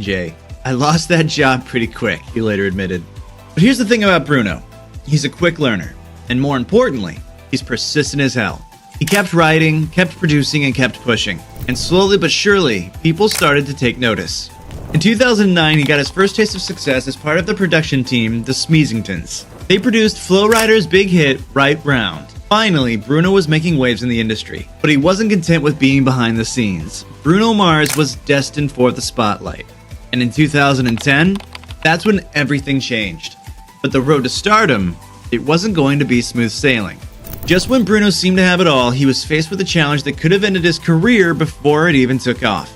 Jay. I lost that job pretty quick, he later admitted. But here's the thing about Bruno. He's a quick learner. And more importantly, he's persistent as hell. He kept writing, kept producing, and kept pushing. And slowly but surely, people started to take notice. In 2009, he got his first taste of success as part of the production team, the Smeezingtons. They produced Flo Rida's big hit, Right Round. Finally, Bruno was making waves in the industry, but he wasn't content with being behind the scenes. Bruno Mars was destined for the spotlight. And in 2010, that's when everything changed. But the road to stardom, it wasn't going to be smooth sailing. Just when Bruno seemed to have it all, he was faced with a challenge that could have ended his career before it even took off.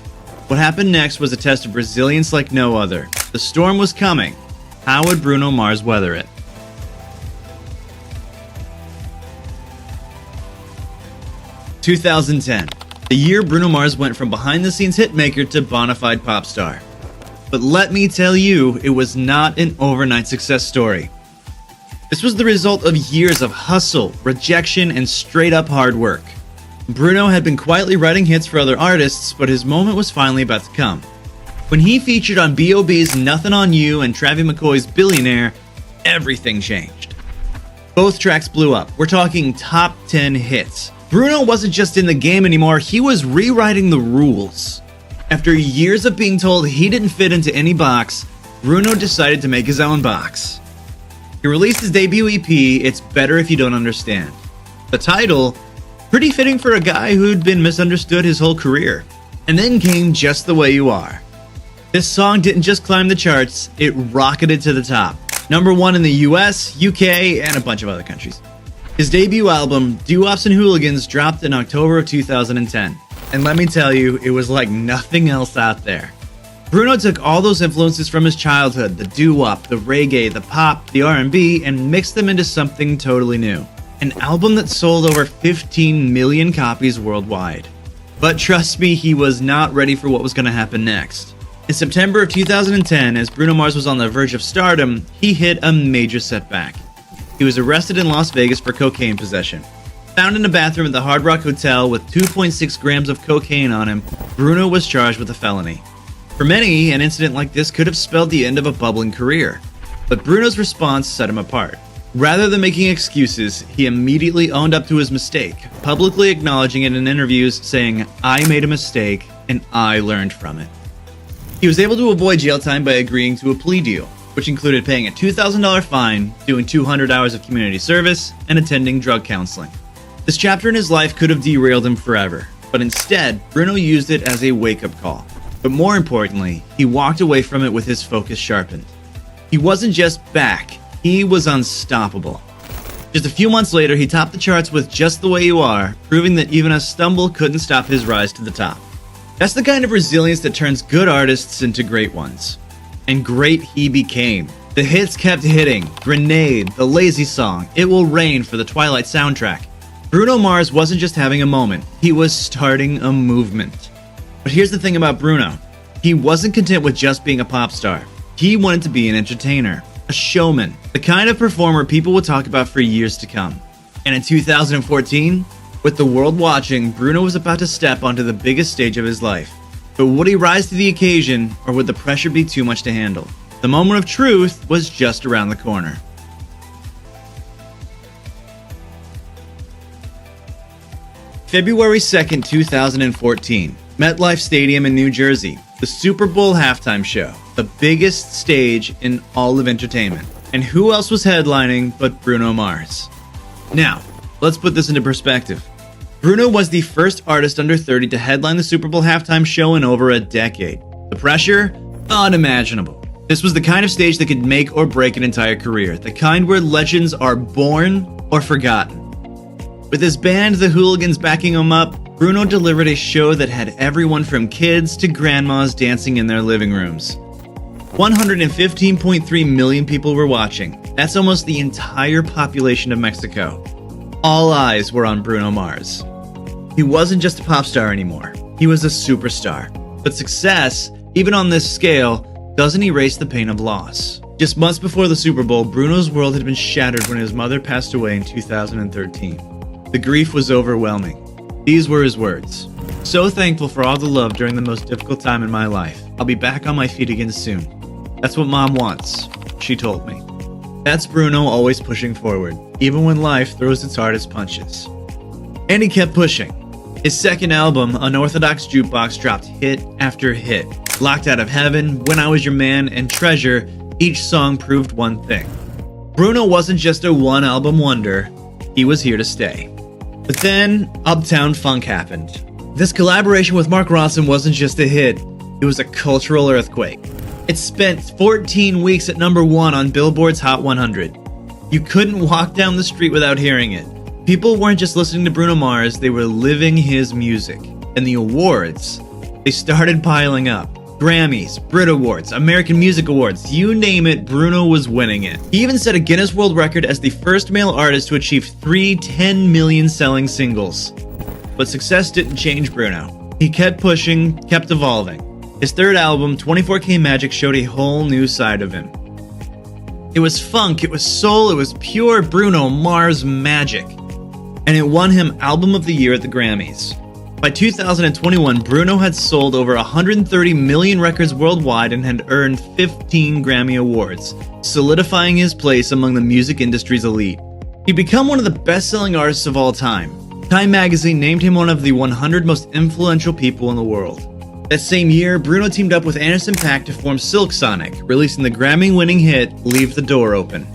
What happened next was a test of resilience like no other. The storm was coming. How would Bruno Mars weather it? "2010, the year Bruno Mars went from behind-the-scenes hitmaker to bona fide pop star. But let me tell you, it was not an overnight success story. This was the result of years of hustle, rejection, and straight-up hard work. Bruno had been quietly writing hits for other artists, but his moment was finally about to come. When he featured on B.O.B.'s Nothing on You and Travie McCoy's Billionaire, everything changed. Both tracks blew up. We're talking top 10 hits. Bruno wasn't just in the game anymore, he was rewriting the rules. After years of being told he didn't fit into any box, Bruno decided to make his own box. He released his debut EP, It's Better If You Don't Understand. The title, pretty fitting for a guy who'd been misunderstood his whole career. And then came Just the Way You Are. This song didn't just climb the charts, it rocketed to the top. #1 in the US, UK, and a bunch of other countries. His debut album, Doo-Wops and Hooligans, dropped in October of 2010. And let me tell you, it was like nothing else out there. Bruno took all those influences from his childhood, the doo-wop, the reggae, the pop, the R&B, and mixed them into something totally new. An album that sold over 15 million copies worldwide. But trust me, he was not ready for what was going to happen next. In September of 2010, as Bruno Mars was on the verge of stardom, he hit a major setback. He was arrested in Las Vegas for cocaine possession. Found in a bathroom at the Hard Rock Hotel with 2.6 grams of cocaine on him, Bruno was charged with a felony. For many, an incident like this could have spelled the end of a bubbling career. But Bruno's response set him apart. Rather than making excuses, he immediately owned up to his mistake, publicly acknowledging it in interviews, saying, "I made a mistake, and I learned from it." He was able to avoid jail time by agreeing to a plea deal, which included paying a $2,000 fine, doing 200 hours of community service, and attending drug counseling. This chapter in his life could have derailed him forever, but instead, Bruno used it as a wake-up call. But more importantly, he walked away from it with his focus sharpened. He wasn't just back, he was unstoppable. Just a few months later, he topped the charts with Just the Way You Are, proving that even a stumble couldn't stop his rise to the top. That's the kind of resilience that turns good artists into great ones. And great he became. The hits kept hitting. Grenade, The Lazy Song, It Will Rain for the Twilight soundtrack. Bruno Mars wasn't just having a moment, he was starting a movement. But here's the thing about Bruno. He wasn't content with just being a pop star. He wanted to be an entertainer, a showman, the kind of performer people would talk about for years to come. And in 2014, with the world watching, Bruno was about to step onto the biggest stage of his life. But would he rise to the occasion, or would the pressure be too much to handle? The moment of truth was just around the corner. February 2nd, 2014, MetLife Stadium in New Jersey, the Super Bowl halftime show, the biggest stage in all of entertainment. And who else was headlining but Bruno Mars? Now, let's put this into perspective. Bruno was the first artist under 30 to headline the Super Bowl halftime show in over a decade. The pressure? Unimaginable. This was the kind of stage that could make or break an entire career, the kind where legends are born or forgotten. With his band, the Hooligans, backing him up, Bruno delivered a show that had everyone from kids to grandmas dancing in their living rooms. 115.3 million people were watching. That's almost the entire population of Mexico. All eyes were on Bruno Mars. He wasn't just a pop star anymore. He was a superstar. But success, even on this scale, doesn't erase the pain of loss. Just months before the Super Bowl, Bruno's world had been shattered when his mother passed away in 2013. The grief was overwhelming. These were his words. So thankful for all the love during the most difficult time in my life. I'll be back on my feet again soon. That's what Mom wants, she told me. That's Bruno always pushing forward, even when life throws its hardest punches. And he kept pushing. His second album, Unorthodox Jukebox, dropped hit after hit. Locked Out of Heaven, When I Was Your Man, and Treasure, each song proved one thing. Bruno wasn't just a one-album wonder, he was here to stay. But then, Uptown Funk happened. This collaboration with Mark Ronson wasn't just a hit, it was a cultural earthquake. It spent 14 weeks at #1 on Billboard's Hot 100. You couldn't walk down the street without hearing it. People weren't just listening to Bruno Mars, they were living his music. And the awards, they started piling up. Grammys, Brit Awards, American Music Awards, you name it, Bruno was winning it. He even set a Guinness World Record as the first male artist to achieve 3 10 million selling singles. But success didn't change Bruno. He kept pushing, kept evolving. His third album, 24K Magic, showed a whole new side of him. It was funk, it was soul, it was pure Bruno Mars magic. And it won him Album of the Year at the Grammys. By 2021, Bruno had sold over 130 million records worldwide and had earned 15 Grammy Awards, solidifying his place among the music industry's elite. He'd become one of the best-selling artists of all time. Time magazine named him one of the 100 most influential people in the world. That same year, Bruno teamed up with Anderson .Paak to form Silk Sonic, releasing the Grammy-winning hit Leave the Door Open.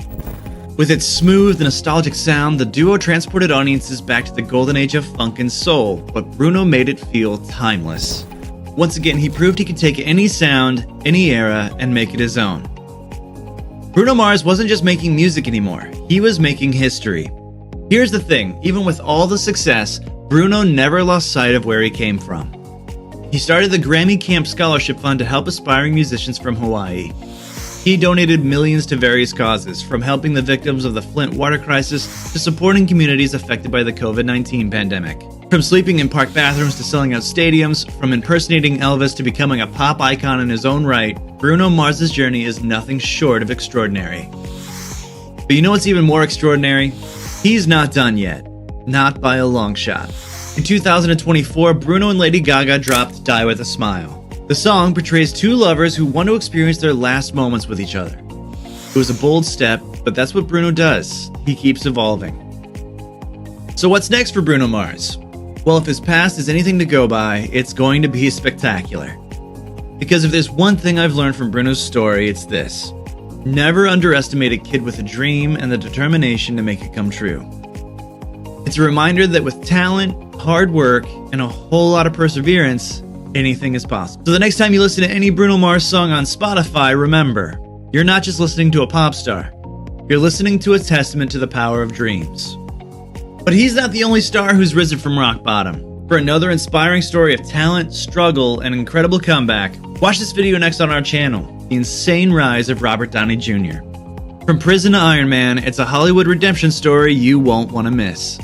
With its smooth, nostalgic sound, the duo transported audiences back to the golden age of funk and soul, but Bruno made it feel timeless. Once again, he proved he could take any sound, any era, and make it his own. Bruno Mars wasn't just making music anymore, he was making history. Here's the thing, even with all the success, Bruno never lost sight of where he came from. He started the Grammy Camp Scholarship Fund to help aspiring musicians from Hawaii. He donated millions to various causes, from helping the victims of the Flint water crisis to supporting communities affected by the COVID-19 pandemic. From sleeping in park bathrooms to selling out stadiums, from impersonating Elvis to becoming a pop icon in his own right, Bruno Mars' journey is nothing short of extraordinary. But you know what's even more extraordinary? He's not done yet. Not by a long shot. In 2024, Bruno and Lady Gaga dropped Die With a Smile. The song portrays two lovers who want to experience their last moments with each other. It was a bold step, but that's what Bruno does. He keeps evolving. So what's next for Bruno Mars? Well, if his past is anything to go by, it's going to be spectacular. Because if there's one thing I've learned from Bruno's story, it's this. Never underestimate a kid with a dream and the determination to make it come true. It's a reminder that with talent, hard work, and a whole lot of perseverance, anything is possible. So the next time you listen to any Bruno Mars song on Spotify, remember, you're not just listening to a pop star. You're listening to a testament to the power of dreams. But he's not the only star who's risen from rock bottom. For another inspiring story of talent, struggle, and incredible comeback, watch this video next on our channel, The Insane Rise of Robert Downey Jr. From prison to Iron Man, it's a Hollywood redemption story you won't want to miss.